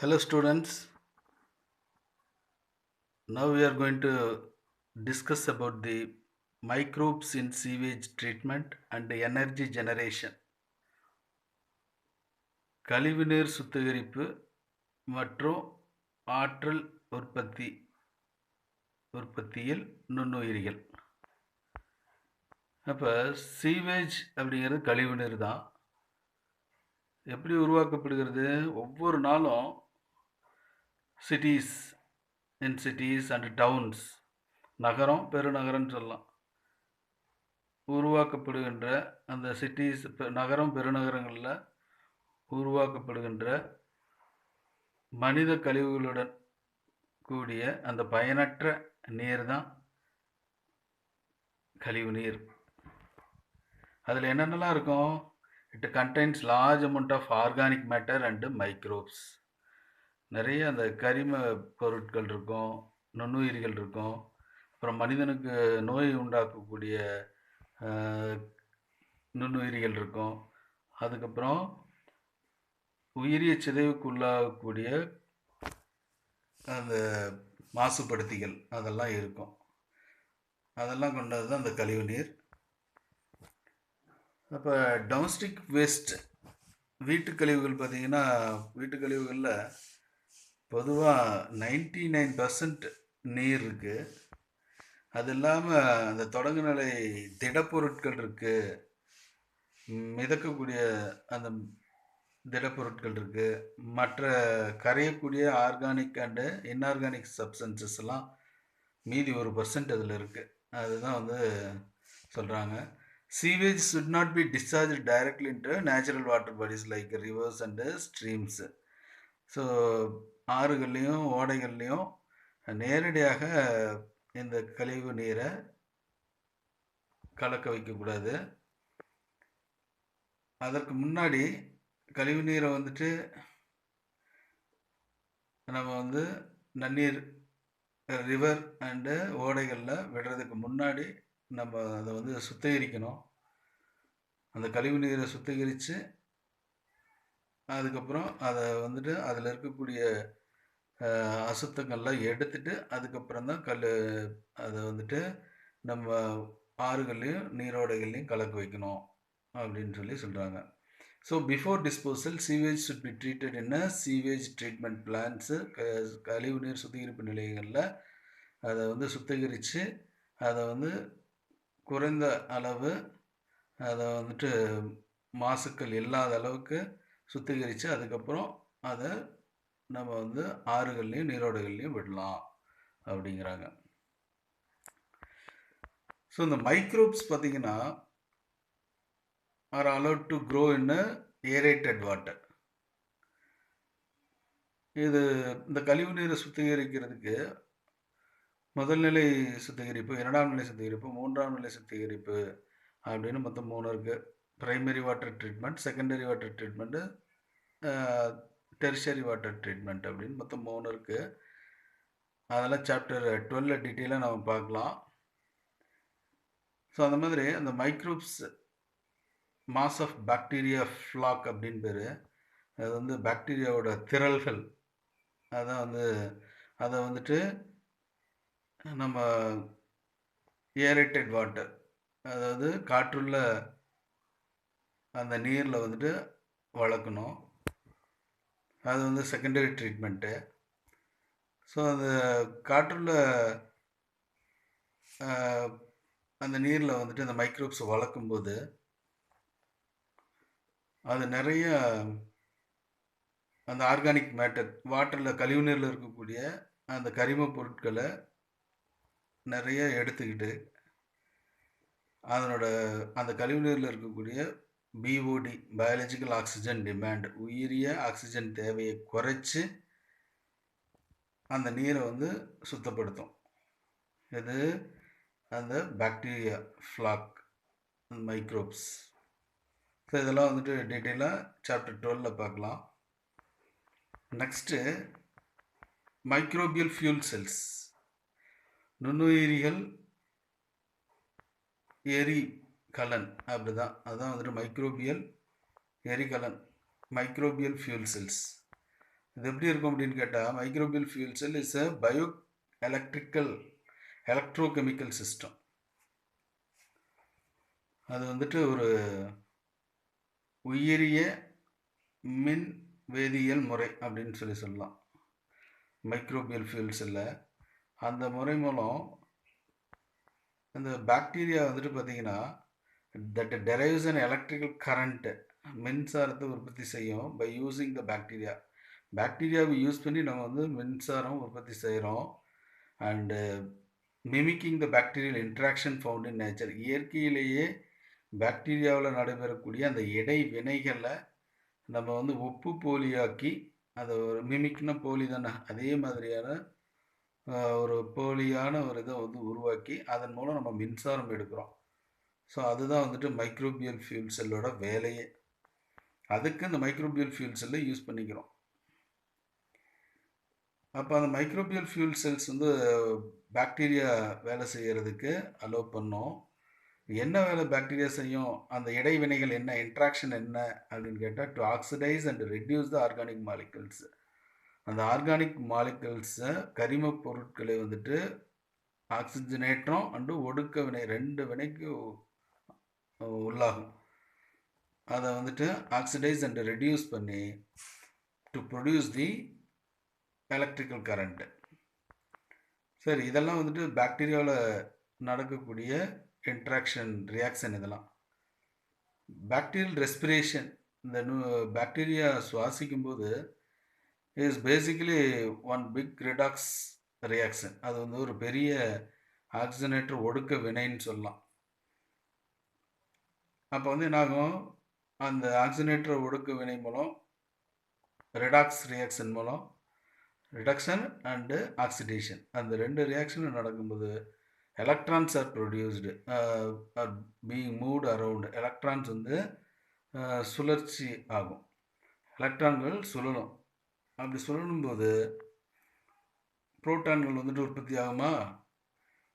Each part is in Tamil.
Hello students, now we are going to discuss about the microbes in sewage treatment and energy generation. கழிவுநீர் சுத்திகரிப்பு மற்றும் ஆற்றல் உற்பத்தியில் நுண்ணுயிரிகள். அப்போ சீவேஜ் அப்படிங்கிறது கழிவுநீர் தான். எப்படி உருவாக்கப்படுகிறது? ஒவ்வொரு நாளும் சிட்டிஸ் அண்ட் டவுன்ஸ், நகரம் பெருநகரம்னு சொல்லலாம், உருவாக்கப்படுகின்ற அந்த சிட்டிஸ் நகரம் பெருநகரங்களில் உருவாக்கப்படுகின்ற மனித கழிவுகளுடன் கூடிய அந்த பயனற்ற நீர் தான் கழிவு நீர். அதில் என்னென்னலாம் இருக்கும்? It contains large amount of organic matter and microbes. நிறைய அந்த கரிம பொருட்கள் இருக்கும், நுண்ணுயிரிகள் இருக்கும், அப்புறம் மனிதனுக்கு நோய் உண்டாக்கக்கூடிய நுண்ணுயிரிகள் இருக்கும், அதுக்கப்புறம் உயிரிய சிதைவுக்கு உள்ளாகக்கூடிய அந்த மாசுபடுத்திகள் அதெல்லாம் இருக்கும். அதெல்லாம் கொண்டது தான் அந்த கழிவு நீர். அப்போ டொமஸ்டிக் வேஸ்ட், வீட்டு கழிவுகள் பார்த்திங்கன்னா, வீட்டு கழிவுகளில் பொதுவாக 99% நீர் இருக்குது. அது இல்லாமல் அந்த தொடங்குநிலை திடப்பொருட்கள் இருக்குது, மிதக்கக்கூடிய அந்த திடப்பொருட்கள் இருக்குது, மற்ற கரையக்கூடிய ஆர்கானிக் அண்டு இன்ஆர்கானிக் சப்ஸ்டன்சஸ் எல்லாம் மீதி 1% அதில் இருக்குது. அதுதான் வந்து சொல்கிறாங்க. Sewage should not be discharged directly into natural water bodies like rivers and streams. So ஆறுகள்லேயும் ஓடைகள்லேயும் நேரடியாக இந்த கழிவு நீரை கலக்க வைக்கக்கூடாது. அதற்கு முன்னாடி கழிவு நீரை வந்துட்டு நம்ம வந்து நன்னீர் ரிவர் அண்டு ஓடைகளில் விடுறதுக்கு முன்னாடி நம்ம அதை வந்து சுத்திகரிக்கணும். அந்த கழிவு நீரை சுத்திகரித்து அதுக்கப்புறம் அதை வந்துட்டு அதில் இருக்கக்கூடிய அசுத்தங்கள்லாம் எடுத்துட்டு அதுக்கப்புறம் தான் அதை வந்துட்டு நம்ம ஆறுகள்லையும் நீரோடைகள்லையும் கலக்க வைக்கணும் அப்படின்னு சொல்கிறாங்க. So before disposal sewage should be treated in sewage treatment plants. கழிவு நீர் சுத்திகரிப்பு நிலையங்களில் அதை வந்து சுத்திகரித்து அதை வந்து குறைந்த அளவு அதை வந்துட்டு மாசுக்கள் இல்லாத அளவுக்கு சுத்திகரித்து அதுக்கப்புறம் அதை நம்ம வந்து ஆறுகள்லையும் நீரோடைகள்லையும் விடலாம் அப்படிங்கிறாங்க. ஸோ இந்த மைக்ரோப்ஸ் பார்த்திங்கன்னா are allowed to grow in aerated water. இது இந்த கழிவு நீரை சுத்திகரிக்கிறதுக்கு முதல்நிலை சுத்திகரிப்பு, இரண்டாம் நிலை சுத்திகரிப்பு, மூன்றாம் நிலை சுத்திகரிப்பு அப்படின்னு மொத்தம் 3 இருக்குது. Primary water treatment, secondary water treatment, tertiary water treatment அப்படின்னு மொத்தம் 3 இருக்குது. அதெல்லாம் சாப்டர் 12 டீட்டெயிலாக நம்ம பார்க்கலாம். ஸோ அந்த மாதிரி அந்த microbes mass of bacteria floc அப்படின்னு பேர். அது வந்து பாக்டீரியாவோட திரள்கள். அதான் வந்து அதை வந்துட்டு நம்ம ஏரேட்டட் வாட்டர், அதாவது காற்றுள்ள அந்த நீரில் வந்துட்டு வளர்க்கணும். அது வந்து செகண்டரி ட்ரீட்மெண்ட்டு. ஸோ அந்த காற்றுள்ள அந்த நீரில் வந்துட்டு அந்த மைக்ரோப்ஸ் வளர்க்கும்போது அது நிறைய அந்த ஆர்கானிக் மேட்டர், வாட்டரில் கழிவு நீரில் இருக்கக்கூடிய அந்த கரிம பொருட்களை நிறைய எடுத்துக்கிட்டு அதனோட அந்த கழிவு நீரில் இருக்கக்கூடிய பிஓடி, பயாலஜிக்கல் ஆக்சிஜன் டிமாண்ட், உயிரிய ஆக்சிஜன் தேவையை குறைச்சி அந்த நீரை வந்து சுத்தப்படுத்தும். இது அந்த பாக்டீரியா ஃப்ளாக் மைக்ரோப்ஸ். ஸோ இதெல்லாம் வந்துட்டு டீட்டெயிலாக சாப்டர் 12 பார்க்கலாம். நெக்ஸ்ட்டு மைக்ரோபியல் ஃபியூல் செல்ஸ், நுண்ணுயிரிகள் எரிகலன், அப்படிதான், அதுதான் வந்துட்டு மைக்ரோபியல் எரிகலன், மைக்ரோபியல் ஃபியூல் செல்ஸ். இது எப்படி இருக்கும் அப்படின்னு கேட்டால், microbial fuel cell is a bio electrical electrochemical system. அது வந்துட்டு ஒரு உயிரிய மின் வேதியியல் முறை அப்படின்னு சொல்லலாம். மைக்ரோபியல் ஃபியூல் செல்லை அந்த முறை மூலம் இந்த பாக்டீரியா வந்துட்டு பார்த்தீங்கன்னா that derives an electrical current, மின்சாரத்தை உற்பத்தி செய்யும் பை யூஸிங் த பாக்டீரியா. பாக்டீரியாவை யூஸ் பண்ணி நம்ம வந்து மின்சாரம் உற்பத்தி செய்கிறோம். And mimicking the bacterial interaction found in nature. இயற்கையிலேயே பாக்டீரியாவில் நடைபெறக்கூடிய அந்த இடை வினைகளை நம்ம வந்து ஒப்பு போலியாக்கி, அதை ஒரு மிமிக்னா போலி தானே, அதே மாதிரியான ஒரு போலியான ஒரு இதை வந்து உருவாக்கி அதன் மூலம் நம்ம மின்சாரம் எடுக்கிறோம். ஸோ அதுதான் வந்துட்டு மைக்ரோபியல் ஃபியூல் செல்லோட வேலையே. அதுக்கு இந்த மைக்ரோபியல் ஃபியூல் செல்லை யூஸ் பண்ணிக்கிறோம். அப்போ அந்த மைக்ரோபியல் ஃபியூல் செல்ஸ் வந்து பாக்டீரியா வேலை செய்கிறதுக்கு அலோவ் பண்ணோம். என்ன வேலை பாக்டீரியா செய்யும், அந்த இடைவினைகள் என்ன, இன்ட்ராக்ஷன் என்ன அப்படின்னு கேட்டால், to oxidise and reduce the organic molecules. அந்த ஆர்கானிக் மாலிகல்ஸை, கரிம பொருட்களை வந்துட்டு ஆக்சிஜனேற்றம் அண்டு ஒடுக்க வினை, 2 வினைக்கு உள்ளாகும். அதை வந்துட்டு ஆக்சிடைஸ் அண்ட் ரெடியூஸ் பண்ணி to produce the electrical current. சரி, இதெல்லாம் வந்துட்டு பாக்டீரியாவில் நடக்கக்கூடிய இன்ட்ராக்ஷன் ரியாக்ஷன். இதெல்லாம் பாக்டீரியல் ரெஸ்பிரேஷன், இந்த பாக்டீரியா சுவாசிக்கும் போது is basically one big redox reaction. அது வந்து ஒரு பெரிய ஆக்சிஜனேட்டர் ஒடுக்க வினைன்னு சொல்லலாம். அப்போ வந்து என்னாகும், அந்த ஆக்சிஜனேட்டர் ஒடுக்க வினை மூலம் ரெடாக்ஸ் ரியாக்ஷன் மூலம் ரிடக்ஷன் அண்டு ஆக்சிடேஷன், அந்த 2 ரியாக்ஷனும் நடக்கும்போது electrons R produced are being moved around. Electrons வந்து சுழற்சி ஆகும், எலக்ட்ரான்கள் சுழலும். அப்படி சுழலும்போது புரோட்டான்கள் வந்துட்டு உற்பத்தி ஆகுமா?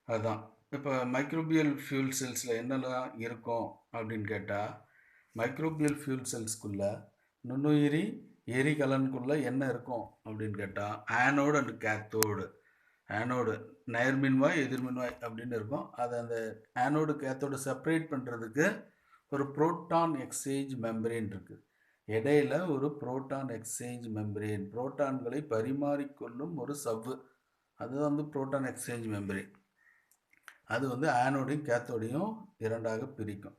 அதுதான். இப்போ மைக்ரோபியல் ஃபியூல் செல்ஸில் என்னெல்லாம் இருக்கும் அப்படின்னு கேட்டால், மைக்ரோபியல் ஃபியூல் செல்ஸ்குள்ளே நுண்ணுயிரி எரிகலனுக்குள்ளே என்ன இருக்கும் அப்படின்னு கேட்டால், ஆனோடு அண்டு கேத்தோடு. ஆனோடு நேர்மின்வாய் எதிர்மின்வாய் அப்படின்னு இருக்கும். அதை அந்த ஆனோடு கேத்தோடு செப்பரேட் பண்ணுறதுக்கு ஒரு புரோட்டான் எக்ஸ்சேஞ்ச் மெம்பரேன் இருக்குது. இடையில ஒரு புரோட்டான் எக்ஸ்சேஞ்ச் மெம்பரேன், புரோட்டான்களை பரிமாறிக்கொள்ளும் ஒரு சவ்வு, அதுதான் வந்து புரோட்டான் எக்ஸ்சேஞ்ச் மெம்பரேன். அது வந்து ஆனோடையும் கேத்தோடையும் 2ஆக பிரிக்கும்.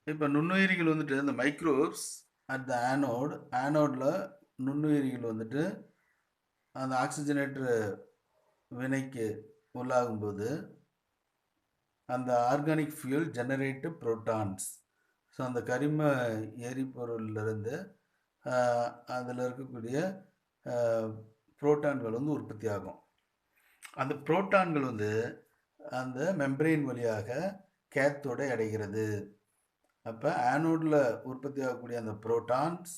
இப்போ நுண்ணுயிரிகள் வந்துட்டு இந்த மைக்ரோப்ஸ் அட் த ஆனோடில் நுண்ணுயிரிகள் வந்துட்டு அந்த ஆக்சிஜனேற்ற வினைக்கு உள்ளாகும்போது அந்த ஆர்கானிக் ஃபியூல் ஜெனரேட்டு புரோட்டான்ஸ். ஸோ அந்த கரிம எரிபொருளிலிருந்து அதில் இருக்கக்கூடிய புரோட்டான்கள் வந்து உற்பத்தி ஆகும். அந்த புரோட்டான்கள் வந்து அந்த மெம்பரெயின் வழியாக கேத்தோடை அடைகிறது. அப்போ ஆனோடில் உற்பத்தி ஆகக்கூடிய அந்த புரோட்டான்ஸ்,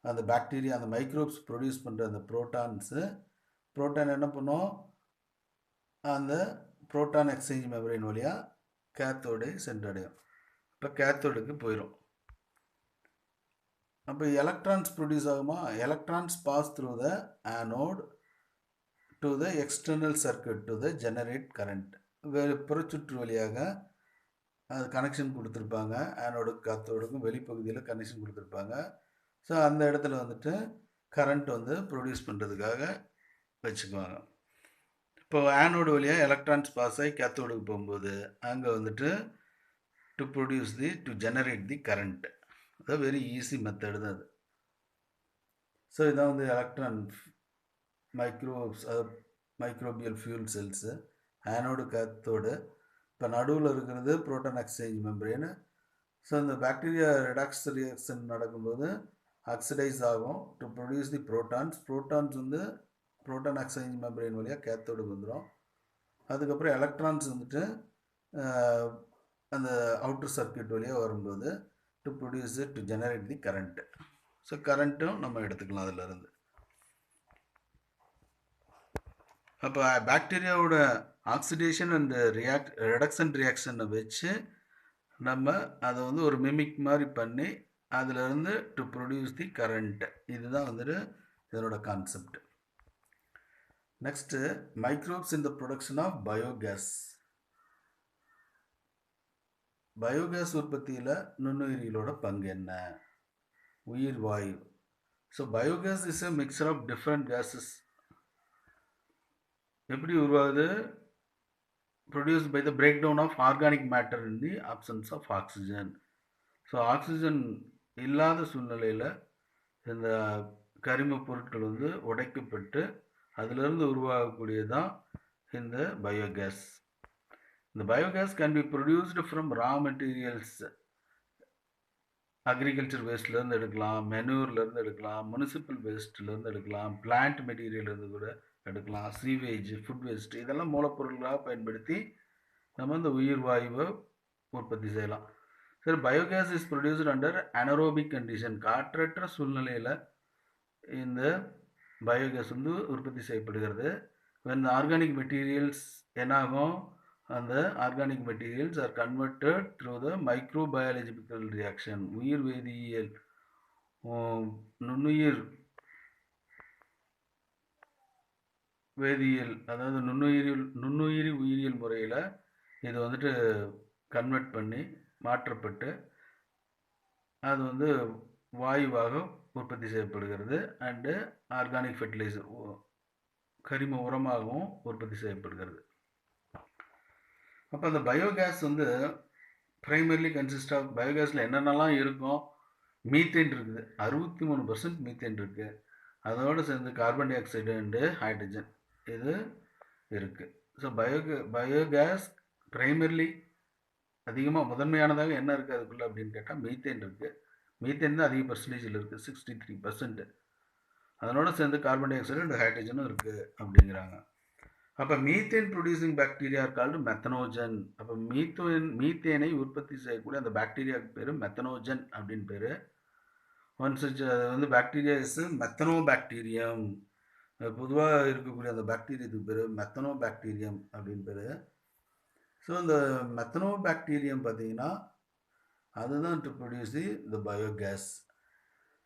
அந்த பாக்டீரியா, அந்த மைக்ரோப்ஸ் ப்ரொடியூஸ் பண்ணுற அந்த புரோட்டான் என்ன பண்ணும், அந்த புரோட்டான் எக்ஸ்சேஞ்ச் மெம்பரேன் வழியாக கேத்தோடை சென்றடையும். இப்போ கேத்தோடுக்கு போயிடும். அப்போ எலக்ட்ரான்ஸ் ப்ரொடியூஸ் ஆகுமா? Electrons pass through the anode to the external circuit to the generate current. புறச்சுற்று வழியாக அது கனெக்ஷன் கொடுத்துருப்பாங்க, ஆனோடுக்கு கேத்தோடுக்கும் வெளிப்பகுதியில் கனெக்ஷன் கொடுத்துருப்பாங்க. ஸோ அந்த இடத்துல வந்துட்டு கரண்ட் வந்து ப்ரொடியூஸ் பண்ணுறதுக்காக வச்சுக்குவாங்க. இப்போ ஆனோடு வழியாக எலக்ட்ரான்ஸ் பாஸ் ஆகி கேத்தோடுக்கு போகும்போது அங்கே வந்துட்டு டு ஜெனரேட் தி கரண்ட். அது வெரி ஈஸி மெத்தடு தான் அது. ஸோ இதான் வந்து electron microbial fuel cells, anode cathode. இப்போ நடுவில் இருக்கிறது புரோட்டான் எக்ஸ்சேஞ்ச் மெம்பரேனு. ஸோ இந்த பாக்டீரியா ரெடாக்ஸ் ரியாக்ஷன் நடக்கும்போது ஆக்சிடைஸ் ஆகும் டு ப்ரொடியூஸ் தி புரோட்டான்ஸ் வந்து புரோட்டான் எக்ஸ்சேஞ்ச் மெம்பரேன் வழியாக கேத்தோடுக்கு வந்துடும். அதுக்கப்புறம் எலக்ட்ரான்ஸ் வந்துட்டு அந்த அவுட்டர் சர்க்யூட் வழியாக வரும்போது to generate the current. So கரண்ட்டும் நம்ம எடுத்துக்கலாம் அதிலிருந்து. அப்போ பாக்டீரியாவோட ஆக்சிடேஷன் அண்ட் ரெடக்ஷன் ரியாக்ஷனை வச்சு நம்ம அதை வந்து ஒரு மிமிக் மாதிரி பண்ணி அதிலிருந்து டு ப்ரொடியூஸ் தி கரண்ட். இதுதான் வந்துட்டு இதனோட concept. Next microbes in the production of biogas. Biogas உற்பத்தியில் நுண்ணுயிரிகளோட பங்கு என்ன? உயிர் வாயு. So biogas is a mixture of different gases. எப்படி உருவாகுது? produced by the breakdown of organic matter in the absence of oxygen. So oxygen இல்லாத சூழ்நிலையில் இந்த கரிம பொருட்கள் வந்து உடைக்கப்பட்டு அதிலிருந்து உருவாகக்கூடியதான் இந்த பயோகேஸ். இந்த biogas can be produced from raw materials. Agriculture வேஸ்ட்லேருந்து எடுக்கலாம், மெனூர்லேருந்து எடுக்கலாம், முனிசிபல் வேஸ்ட்லேருந்து எடுக்கலாம், பிளான்ட் மெட்டீரியல்லேருந்து கூட எடுக்கலாம், சீவேஜ், ஃபுட் வேஸ்ட், இதெல்லாம் மூலப்பொருட்களாக பயன்படுத்தி நம்ம இந்த உயிர் வாயுவை உற்பத்தி செய்யலாம். சரி, biogas is produced under anaerobic condition. காற்றற்ற சூழ்நிலையில் இந்த பயோகேஸ் வந்து உற்பத்தி செய்யப்படுகிறது. when the organic materials என்னாகும்? அந்த organic materials R converted through the microbiological reaction. உயிர் வேதியியல், நுண்ணுயிர் வேதியியல், அதாவது நுண்ணுயிரி உயிரியல் முறையில் இது வந்துட்டு கன்வெர்ட் பண்ணி மாற்றப்பட்டு அது வந்து வாயுவாக உற்பத்தி செய்யப்படுகிறது. அண்டு ஆர்கானிக் ஃபெர்டிலைசர், கரிம உரமாகவும் உற்பத்தி செய்யப்படுகிறது. அப்போ அந்த பயோகேஸ் வந்து ப்ரைமர்லி கன்சிஸ்ட் ஆஃப், பயோகேஸில் என்னென்னலாம் இருக்கும்? மீத்தேன் இருக்குது, 63% மீத்தேன் இருக்குது. அதோடு சேர்ந்து carbon di oxide and hydrogen இது இருக்குது. ஸோ பயோகேஸ் ப்ரைமர்லி அதிகமாக முதன்மையானதாக என்ன இருக்குது அதுக்குள்ளே அப்படின்னு கேட்டால் மீத்தேன் இருக்குது. மீத்தேன் தான் அதிக பர்சன்டேஜில் இருக்குது, 63%. அதனோட சேர்ந்து கார்பன் டை ஆக்சைடு அண்ட் ஹைட்ரஜனும் இருக்குது அப்படிங்கிறாங்க. அப்போ மீத்தேன் ப்ரொடியூசிங் பாக்டீரியா கால்டு மெத்தனோஜன். அப்போ மீத்தேனை உற்பத்தி செய்யக்கூடிய அந்த பாக்டீரியாவுக்கு பேர் மெத்தனோஜன் அப்படின்னு பேர். ஒன்ஸ் அது வந்து பாக்டீரியா இஸ் மெத்தனோ பாக்டீரியம். பொதுவாக இருக்கக்கூடிய அந்த பாக்டீரியத்துக்கு பேர் மெத்தனோ பாக்டீரியம் அப்படின்னு பேர். ஸோ இந்த மெத்தனோ பாக்டீரியம் பார்த்தீங்கன்னா அதுதான் to produce the biogas.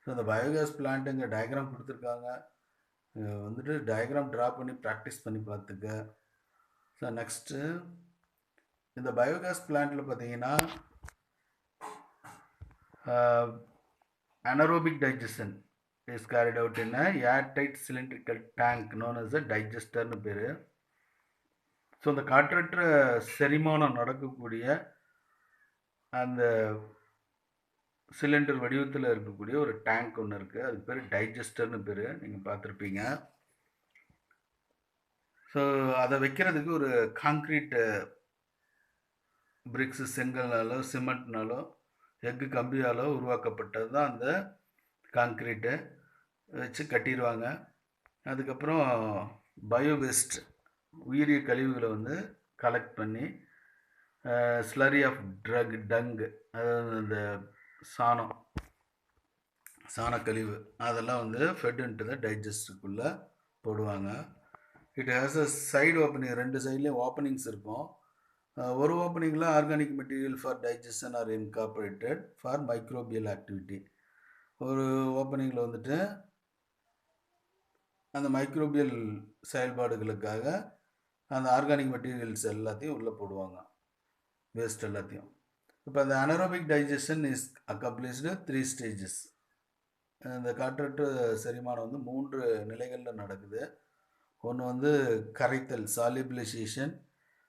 So இந்த பயோகேஸ் பிளான்ட் இங்கே டயக்ராம் கொடுத்துருக்காங்க, வந்துட்டு டயக்ராம் ட்ரா பண்ணி ப்ராக்டிஸ் பண்ணி பார்த்துக்க. ஸோ நெக்ஸ்ட்டு இந்த பயோகேஸ் பிளான்ட்டில் பார்த்தீங்கன்னா anaerobic digestion is carried out in a airtight cylindrical tank known as a digester னு பேர். ஸோ இந்த காற்றற்ற செரிமானம் நடக்கக்கூடிய அந்த சிலிண்டர் வடிவத்தில் இருக்கக்கூடிய ஒரு டேங்க் ஒன்று இருக்குது, அதுக்கு பேர் டைஜஸ்டர்னு பேர், நீங்கள் பார்த்துருப்பீங்க. ஸோ அதை வைக்கிறதுக்கு ஒரு காங்க்ரீட் பிரிக்ஸு, செங்கல்னாலோ சிமெண்ட்னாலோ எஃகு கம்பியாலோ உருவாக்கப்பட்டது தான் அந்த காங்க்ரீட்டை வச்சு கட்டிடுவாங்க. அதுக்கப்புறம் பயோவேஸ்ட், உயிரிய கழிவுகளை வந்து கலெக்ட் பண்ணி ஸ்லரி ஆஃப் டங்கு, அதாவது அந்த சாணக்கழிவு அதெல்லாம் வந்து ஃபெட் இன்ட்டு த டைஜஸ்டுக்குள்ளே போடுவாங்க. It has a side opening, ரெண்டு சைட்லேயும் ஓப்பனிங்ஸ் இருக்கும். ஒரு ஓப்பனிங்கில் organic material for digestion are incorporated for microbial activity. ஒரு ஓப்பனிங்கில் வந்துட்டு அந்த மைக்ரோபியல் செயல்பாடுகளுக்காக அந்த ஆர்கானிக் மெட்டீரியல்ஸ் எல்லாத்தையும் உள்ளே போடுவாங்க, வேஸ்ட் எல்லாத்தையும். இப்போ அந்த anaerobic digestion is accomplished 3 stages. இந்த காற்றற்ற செரிமானம் வந்து 3 நிலைகளில் நடக்குது. ஒன்று வந்து கரைத்தல், சாலிபிளைசேஷன்,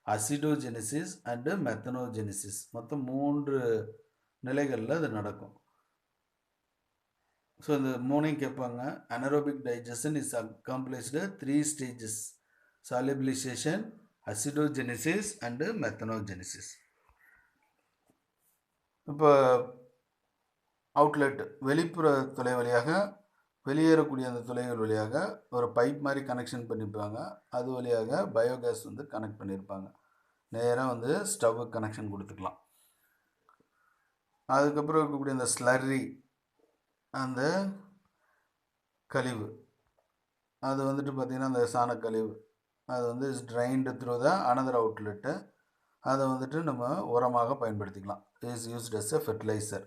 அசிடோஜெனிசிஸ் அண்டு மெத்தனோஜெனிசிஸ். மொத்தம் 3 நிலைகளில் அது நடக்கும். ஸோ இந்த 3ஐயும் கேட்பாங்க. Anaerobic digestion is accomplished 3 stages: solubilization, acidogenesis and methanogenesis. இப்போ அவுட்லெட், வெளிப்புற துளை வழியாக வெளியேறக்கூடிய அந்த துளைகள் வழியாக ஒரு பைப் மாதிரி கனெக்ஷன் பண்ணியிருப்பாங்க. அது வழியாக பயோகேஸ் வந்து கனெக்ட் பண்ணியிருப்பாங்க. நேராக வந்து ஸ்டவ்வு கனெக்ஷன் கொடுத்துக்கலாம். அதுக்கப்புறம் இருக்கக்கூடிய அந்த ஸ்லர்ரி, அந்த கழிவு, அது வந்துட்டு பார்த்திங்கன்னா அந்த சாணக்கழிவு, அது வந்து drained through the another outlet. அதை வந்துட்டு நம்ம உரமாக பயன்படுத்திக்கலாம். Is used as a fertiliser.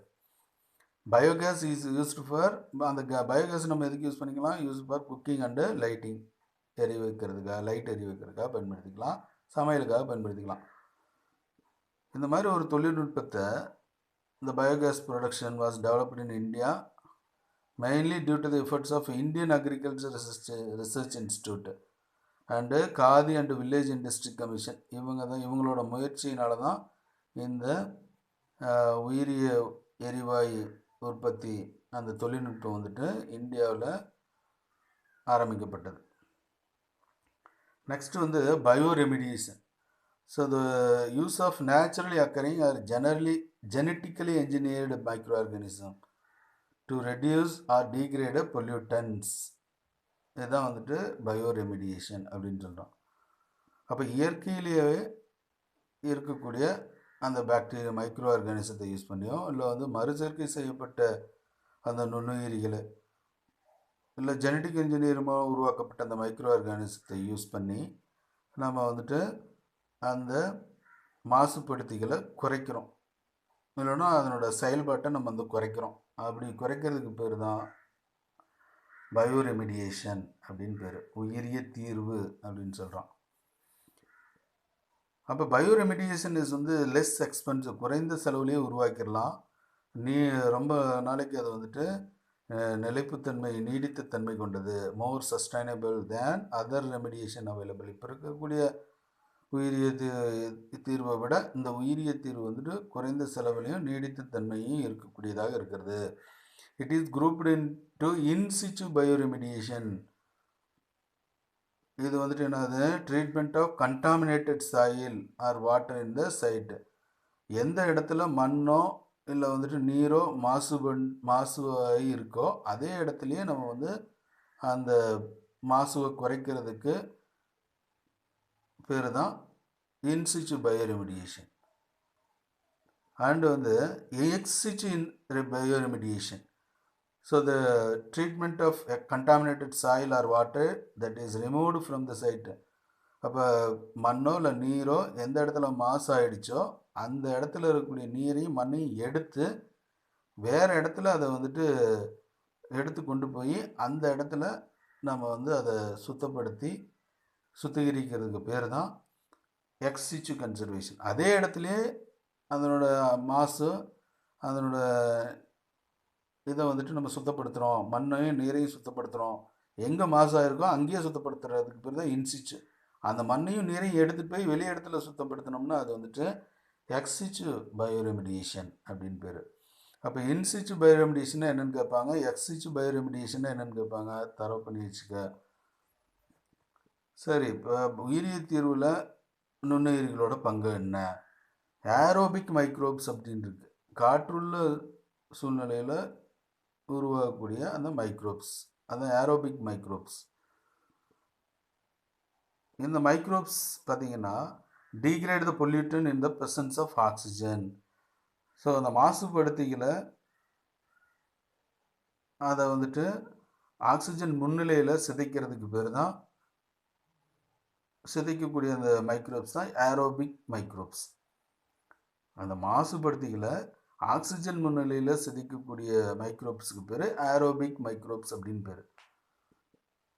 Biogas is used for அந்த பயோகேஸ் நம்ம எதுக்கு யூஸ் பண்ணிக்கலாம்? Use for cooking and lighting, எரி வைக்கிறதுக்காக, லைட் எரி வைக்கிறதுக்காக பயன்படுத்திக்கலாம், சமையலுக்காக பயன்படுத்திக்கலாம். இந்த மாதிரி ஒரு தொழில்நுட்பத்தை இந்த biogas production was developed in India mainly due to the efforts of Indian agriculture research institute and Khadi and village industry commission. இவங்களோட முயற்சியினால தான் இந்த உயிரிய எரிவாயு உற்பத்தி அந்த தொழில்நுட்பம் வந்துட்டு இந்தியாவில் ஆரம்பிக்கப்பட்டது. நெக்ஸ்ட் வந்து bioremediation. So the use of naturally occurring or genetically engineered microorganism to reduce or degrade pollutants, இதுதான் வந்துட்டு பயோ ரெமிடியேஷன் அப்படின்னு சொல்கிறோம். அப்போ இயற்கையிலேயே இருக்கக்கூடிய அந்த பாக்டீரியா மைக்ரோ ஆர்கானிசத்தை யூஸ் பண்ணியோ இல்லை வந்து மறுசேர்க்கை செய்யப்பட்ட அந்த நுண்ணுயிரிகளை இல்லை ஜெனட்டிக் இன்ஜினியரிங்காக உருவாக்கப்பட்ட அந்த மைக்ரோ ஆர்கானிசத்தை யூஸ் பண்ணி நம்ம வந்துட்டு அந்த மாசுபடுத்திகளை குறைக்கிறோம், இல்லைன்னா அதனோட செயல்பாட்டை நம்ம வந்து குறைக்கிறோம். அப்படி குறைக்கிறதுக்கு பேர் தான் பயோ ரெமிடியேஷன் அப்படின்னு பேர், உயிரிய தீர்வு அப்படின்னு சொல்கிறோம். அப்போ பயோ ரெமிடியேஷன் இஸ் வந்து லெஸ் எக்ஸ்பென்சிவ், குறைந்த செலவுலேயே உருவாக்கிடலாம். ரொம்ப நாளைக்கு அது வந்துட்டு நிலைப்புத்தன்மை, நீடித்த தன்மை கொண்டது, more sustainable than other remediation available. இப்போ இருக்கக்கூடிய உயிரிய தீர்வை விட இந்த உயிரிய தீர்வு வந்துட்டு குறைந்த செலவுலையும் நீடித்த தன்மையும் இருக்கக்கூடியதாக இருக்கிறது. It is grouped into in situ bioremediation. இது வந்துட்டு என்னது? Treatment of contaminated soil or water in the site. எந்த இடத்துல மண்ணோ இல்லை வந்துட்டு நீரோ மாசுவாகி இருக்கோ அதே இடத்துலையே நம்ம வந்து அந்த மாசுவை குறைக்கிறதுக்கு பேர் தான் இன்சிச்சு பயோ ரெமிடியேஷன். அண்ட் வந்து ex situ bioremediation. So the treatment of a contaminated soil or water that is removed from the site. அப்போ மண்ணோ இல்லை நீரோ எந்த இடத்துல மாசு ஆயிடுச்சோ அந்த இடத்துல இருக்கக்கூடிய நீரையும் மண்ணையும் எடுத்து வேறு இடத்துல அதை வந்துட்டு எடுத்து கொண்டு போய் அந்த இடத்துல நம்ம வந்து அதை சுத்திகரிக்கிறதுக்கு பேர் தான் எக்ஸிச்சு கன்சர்வேஷன். அதே இடத்துலையே அதனோட மாசு அதனோட இதை வந்துட்டு நம்ம சுத்தப்படுத்துகிறோம், மண்ணையும் நீரையும் சுத்தப்படுத்துகிறோம், எங்கே மாசாக இருக்கோ அங்கேயே சுத்தப்படுத்துறதுக்கு பேர் தான் இன்சிச்சு. அந்த மண்ணையும் நீரையும் எடுத்துகிட்டு போய் வெளியே இடத்துல சுத்தப்படுத்தினோம்னா அது வந்துட்டு எக்ஸிச்சு பயோ ரெமிடியேஷன் அப்படின்னு பேர். அப்போ இன்சிச்சு பயோ ரெமிடியேஷன் என்னென்னு கேட்பாங்க, எக்ஸிச்சு பயோ ரெமிடியேஷன் என்னென்னு கேட்பாங்க, தரவு பண்ணி வச்சுக்க. சரி, இப்போ உயிரிய தீர்வில் நுண்ணுயிரிகளோட பங்கு என்ன? ஏரோபிக் மைக்ரோப்ஸ் அப்படின்னு இருக்கு, காற்றுள்ள சூழ்நிலையில் உருவாகக்கூடிய அந்த மைக்ரோப்ஸ், அந்த ஏரோபிக் மைக்ரோப்ஸ். இந்த மைக்ரோப்ஸ் பார்த்தீங்கன்னா degrade the pollutant in the presence of oxygen. So அந்த மாசுபடுத்திகளை அதை வந்துட்டு ஆக்சிஜன் முன்னிலையில் சிதைக்கிறதுக்கு பேர் தான், சிதைக்கக்கூடிய அந்த மைக்ரோப்ஸ் தான் ஏரோபிக் மைக்ரோப்ஸ். அந்த மாசுபடுத்திகளை ஆக்சிஜன் முன்னிலையில் சிதைக்கக்கூடிய மைக்ரோப்ஸுக்கு பேர் ஏரோபிக் மைக்ரோப்ஸ் அப்படின்னு பேர்.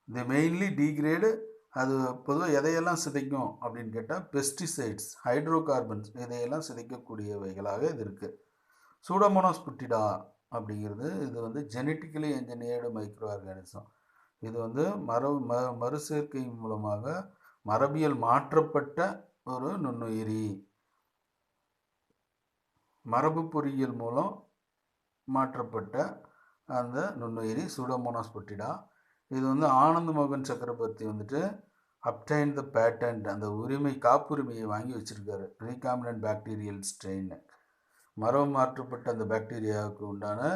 தி மெயின்லி டீக்ரேடு, அது பொதுவாக எதையெல்லாம் சிதைக்கும் அப்படின்னு கேட்டால் பெஸ்டிசைட்ஸ், ஹைட்ரோ கார்பன்ஸ், இதையெல்லாம் சிதைக்கக்கூடியவைகளாக இது இருக்குது. சூடோமோனாஸ் புட்டிடா அப்படிங்கிறது இது வந்து ஜெனட்டிக்கலி என்ஜினியர்டு மைக்ரோ ஆர்கானிசம். இது வந்து மறுசேர்க்கை மூலமாக மரபியல் மாற்றப்பட்ட ஒரு நுண்ணுயிரி, மரபு பொறியியல் மூலம் மாற்றப்பட்ட அந்த நுண்ணுயிரி சூடோமோனாஸ் புட்டிடா. இது வந்து ஆனந்த் மோகன் சக்கரவர்த்தி வந்துட்டு அப்டைன் த பேட்டன்ட், அந்த காப்புரிமையை வாங்கி வச்சுருக்காரு. ரீகாம்பினன்ட் பாக்டீரியல் ஸ்ட்ரெயின், மரபு மாற்றப்பட்ட அந்த பாக்டீரியாவுக்கு உண்டான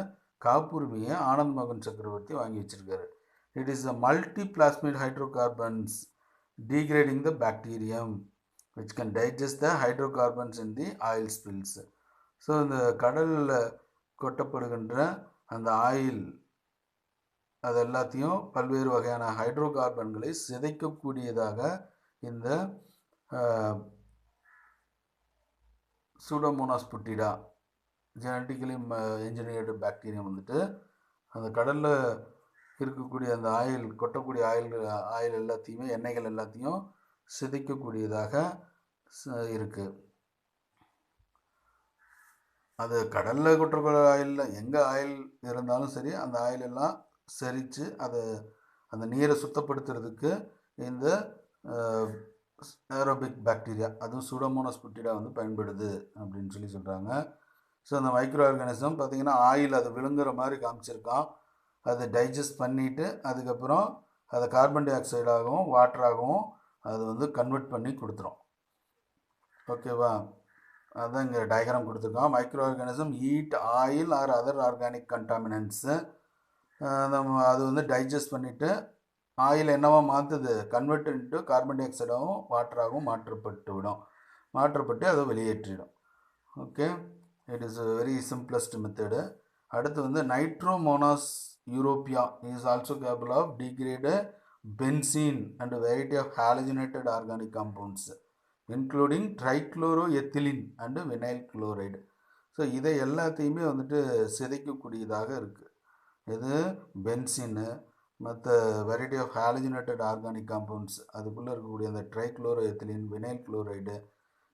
காப்புரிமையை ஆனந்த் மோகன் சக்கரவர்த்தி வாங்கி வச்சுருக்காரு. It is a multi plasmid hydrocarbons degrading the bacterium which can digest the hydrocarbons in the oil spills. So இந்த கடலில் கொட்டப்படுகின்ற அந்த ஆயில் அது எல்லாத்தையும் பல்வேறு வகையான ஹைட்ரோ கார்பன்களை சிதைக்கக்கூடியதாக இந்த Pseudomonas pudica genetically engineered bacterium வந்துட்டு அந்த கடலில் இருக்கக்கூடிய அந்த ஆயில், கொட்டக்கூடிய ஆயில் எல்லாத்தையுமே, எண்ணெய்கள் எல்லாத்தையும் சிதைக்கக்கூடியதாக இருக்குது. அது கடலில் கொட்டக்கூடிய ஆயிலில் எங்கே ஆயில் இருந்தாலும் சரி, அந்த ஆயில் எல்லாம் செரித்து அதை அந்த நீரை சுத்தப்படுத்துறதுக்கு இந்த ஏரோபிக் பாக்டீரியா, அதுவும் சூடோமோனாஸ் புட்டிடா வந்து பயன்படுது அப்படின்னு சொல்கிறாங்க. ஸோ அந்த மைக்ரோ ஆர்கானிசம் பார்த்திங்கன்னா ஆயில் அதை விழுங்குற மாதிரி காமிச்சிருக்கான். அதை டைஜஸ்ட் பண்ணிவிட்டு அதுக்கப்புறம் அதை கார்பன் டை ஆக்சைடாகவும் வாட்டராகவும் அது வந்து கன்வெர்ட் பண்ணி கொடுத்துரும். ஓகேவா? அதுதான் இங்கே டயக்ராம் கொடுத்துருக்கோம். Microorganism eat oil or other organic contaminants. நம்ம அது வந்து டைஜஸ்ட் பண்ணிவிட்டு ஆயில் என்னவா மாற்றுது, கன்வெர்ட் இன்ட்டு கார்பன் டை ஆக்சைடாகவும் வாட்டராகவும் மாற்றப்பட்டு அதை வெளியேற்றிடும். Okay, it is very simplest method. அடுத்து வந்து Nitrosomonas europaea is also capable of degrade benzene and variety of halogenated organic compounds including trichloroethylene and vinyl chloride. So இதை எல்லாத்தையுமே வந்துட்டு சிதைக்கக்கூடியதாக இருக்குது. இது பென்சின்னு, மற்ற variety of halogenated organic compounds, அதுக்குள்ளே இருக்கக்கூடிய அந்த ட்ரைக்ளோரோஎத்திலின், வினைல் குளோரைடு,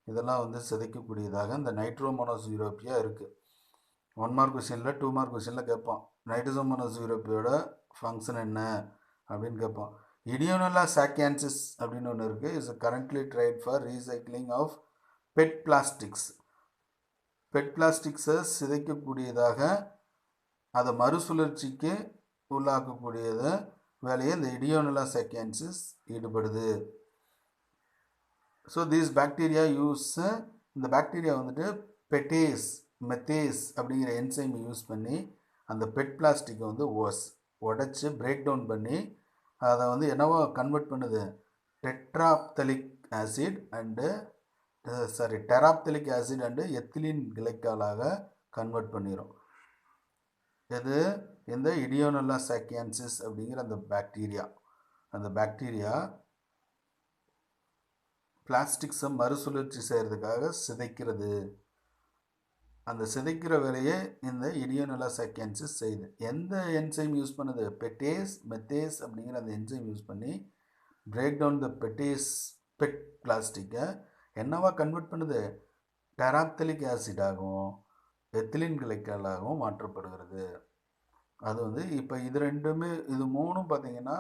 இதெல்லாம் வந்து சிதைக்கக்கூடியதாக இந்த நைட்ரோமோனாஸ் யூரோப்பியா இருக்குது. 1 மார்க் கொஸ்டினில் 2 மார்க் கொஸ்டினில் கேட்பான், நைட்ரோமோனாஸ் யூரோப்பியோட ஃபங்க்ஷன் என்ன அப்படின்னு கேட்பான். இடியோனெல்லா சாக்கியான்சிஸ் அப்படின்னு ஒன்று இருக்குது. Is currently tried for recycling of PET plastics. PET பிளாஸ்டிக்ஸை சிதைக்கக்கூடியதாக அதை மறுசுழற்சிக்கு உள்ளாக்கக்கூடியது வேலையை இந்த இடியோனெல்லா சாக்கியான்சிஸ் ஈடுபடுது. ஸோ தீஸ் பாக்டீரியா யூஸ், இந்த பாக்டீரியா வந்துட்டு பெட்டேஸ் மெத்தேஸ் அப்படிங்கிற என்சைம் யூஸ் பண்ணி அந்த பெட் பிளாஸ்டிக்கை வந்து உடைச்சி பிரேக் டவுன் பண்ணி அதை வந்து என்னவோ கன்வெர்ட் பண்ணுது, டெராப்தலிக் ஆசிட் அண்டு எத்திலீன் கிளைக்காலாக கன்வெர்ட் பண்ணிடும். இது இந்த இடியோனெல்லா சாக்கியான்சிஸ் அப்படிங்கிற அந்த பாக்டீரியா பிளாஸ்டிக்ஸை மறுசுழற்சி செய்கிறதுக்காக சிதைக்கிறது. அந்த சிதைக்கிற வேலையை இந்த இடியோனெல்லா சாக்கியான்சிஸ் செய்யுது. எந்த என்சைம் யூஸ் பண்ணுது, மெத்தேஸ் அப்படிங்கிற அந்த என்சைம் யூஸ் பண்ணி பிரேக் டவுன் த பெட் பிளாஸ்டிக்கை என்னவா கன்வெர்ட் பண்ணுது, டெராப்தலிக் ஆசிடாகவும் எத்திலின் கிளைக்காலாகவும் மாற்றப்படுகிறது. அது வந்து இப்போ இது மூணும் பார்த்திங்கன்னா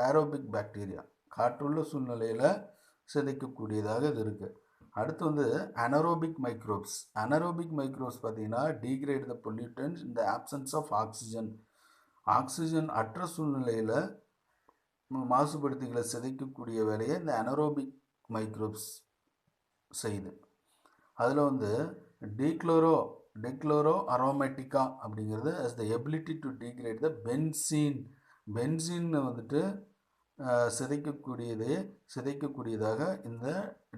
ஏரோபிக் பாக்டீரியா, காற்றுள்ள சூழ்நிலையில் சிதைக்கக்கூடியதாக இது இருக்குது. அடுத்து வந்து அனரோபிக் மைக்ரோப்ஸ் பார்த்திங்கன்னா டீக்ரேட் த பொல்யூட்டன்ஸ் இந்த ஆப்சன்ஸ் ஆஃப் ஆக்சிஜன் அற்ற சூழ்நிலையில் மாசுபடுத்திகளை சிதைக்கக்கூடிய வேலையை இந்த அனரோபிக் மைக்ரோப்ஸ் செய்யுது. அதில் வந்து டிக்ளோரோ அரோமேட்டிக்கா அப்படிங்கிறது as the ability to degrade the benzene வந்துட்டு சிதைக்கக்கூடியதாக இந்த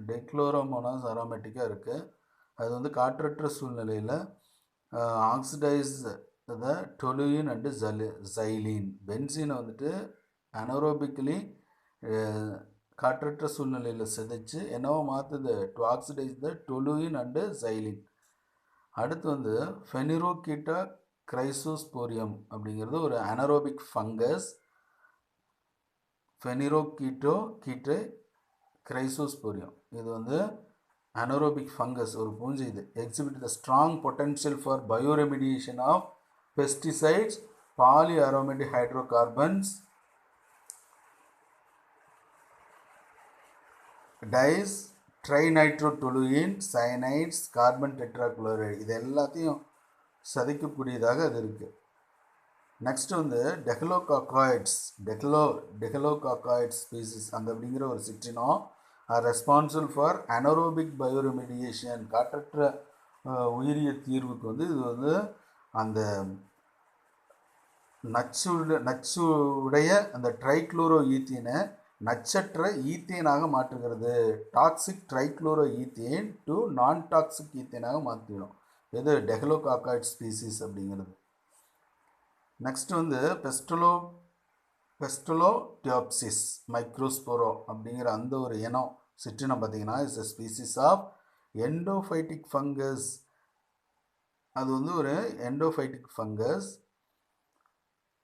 டெக்ளோரோமோனாஸ் அரோமேட்டிக்கா இருக்குது. அது வந்து காற்றற்ற சூழ்நிலையில் oxidize the toluene and xylene. பென்சீனை வந்துட்டு அனரோபிக்கலி காற்றற்ற சூழ்நிலையில் சிதைச்சு என்னவோ மாற்றுது, to oxidize the toluene and xylene. அடுத்து வந்து ஃபெனிரோகீட்டா கிரைசோஸ்போரியம் அப்படிங்கிறது ஒரு அனரோபிக் ஃபங்கஸ். ஃபெனிரோகீட்டே கிரைசோஸ்போரியம் இது வந்து அனரோபிக் ஃபங்கஸ், ஒரு பூஞ்சை. இது exhibit the strong potential for bioremediation of pesticides, poly aromatic hydrocarbons, dyes, trinitrotoluene, cyanides, carbon tetrachloride, இது எல்லாத்தையும் சதைக்கக்கூடியதாக அது இருக்குது. நெக்ஸ்ட் வந்து டெஹலோகாக்காய்ட்ஸ் ஸ்பீசிஸ் அந்த அப்படிங்கிற ஒரு சிற்றினம் ஆர் ரெஸ்பான்சிபிள் ஃபார் அனரோபிக் பயோரெமிடியேஷன், காற்றற்ற உயிரிய தீர்வுக்கு வந்து இது வந்து அந்த நச்சுடைய அந்த ட்ரைக்ளோரோ ஈத்தீனை நச்சற்ற ஈத்தேனாக மாற்றுகிறது. டாக்ஸிக் ட்ரைக்ளோரோ ஈத்தேன் டு நான் டாக்ஸிக் ஈத்தேனாக மாற்றிடும். எது டெஹலோகாக்காய்ட் ஸ்பீசிஸ் அப்படிங்கிறது. நெக்ஸ்ட் வந்து பெஸ்டலோடியாப்சிஸ் மைக்ரோஸ்போரோ அப்படிங்கிற அந்த ஒரு இனம் சிற்றினம் பார்த்திங்கன்னா is a species of endophytic fungus அது வந்து ஒரு எண்டோஃபைட்டிக் ஃபங்கஸ்.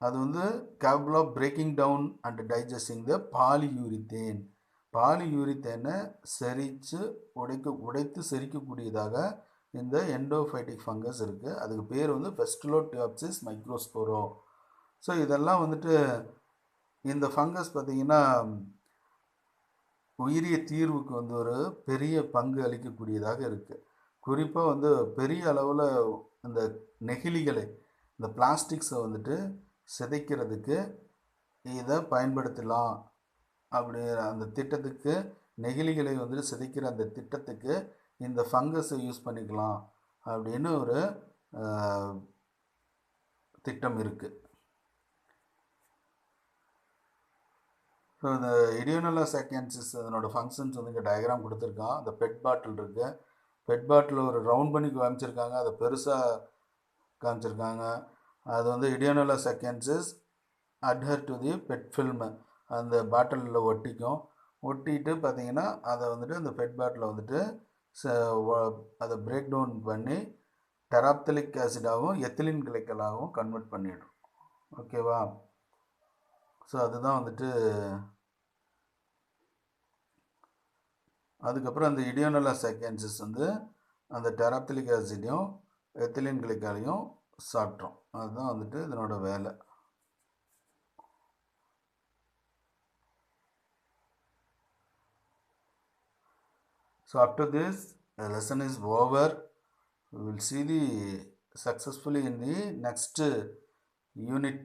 அது வந்து capable of breaking down and digesting the polyurethane. பாலியூரித்தேனை உடைத்து செரிக்கக்கூடியதாக இந்த எண்டோஃபைட்டிக் ஃபங்கஸ் இருக்குது. அதுக்கு பேர் வந்து பெஸ்டுலோடியாப்சிஸ் மைக்ரோஸ்போரோ. ஸோ இதெல்லாம் வந்துட்டு இந்த ஃபங்கஸ் பார்த்திங்கன்னா உயிரிய தீர்வுக்கு வந்து ஒரு பெரிய பங்கு அளிக்கக்கூடியதாக இருக்குது. குறிப்பாக வந்து பெரிய அளவில் இந்த நெகிழிகளை, இந்த பிளாஸ்டிக்ஸை வந்துட்டு சிதைக்கிறதுக்கு இதை பயன்படுத்தலாம். அப்படி அந்த திட்டத்துக்கு, நெகிழிகளை வந்துட்டு சிதைக்கிற அந்த திட்டத்துக்கு இந்த ஃபங்கஸை யூஸ் பண்ணிக்கலாம் அப்படின்னு ஒரு திட்டம் இருக்குது. ஸோ இந்த இடியோனல்லா சாக்கியன்சிஸ் அதனோட ஃபங்க்ஷன்ஸ் வந்து இங்கே டயக்ராம் கொடுத்துருக்கான். அந்த பெட் பாட்டில் இருக்குது. பெட் பாட்டில் ஒரு ரவுண்ட் பண்ணி காமிச்சிருக்காங்க, அதை பெருசாக காமிச்சிருக்காங்க. அது வந்து இடியோனல்லா சாக்கியன்சிஸ் அட்ஹர் டு தி பெட் ஃபில்மு அந்த பாட்டிலில் ஒட்டிட்டு பார்த்தீங்கன்னா அதை வந்துட்டு அந்த பெட் பாட்டிலை வந்துட்டு அதை பிரேக் டவுன் பண்ணி டெராப்தலிக் ஆசிடாகவும் எத்திலின் கிளைக்கலாகவும் கன்வெர்ட் பண்ணிடும். ஓகேவா? ஸோ அதுதான் வந்துட்டு அதுக்கப்புறம் அந்த இடியோனல்லா சாக்கியன்சிஸ் வந்து அந்த டெராப்தலிக் ஆசிடையும் எத்திலின் கிளைக்காலையும் சாப்பிட்றோம். அதுதான் வந்துட்டு இதனோட வேலை. So after this, the lesson is over. We will see the successfully in the next unit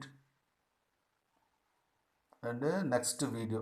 and next video.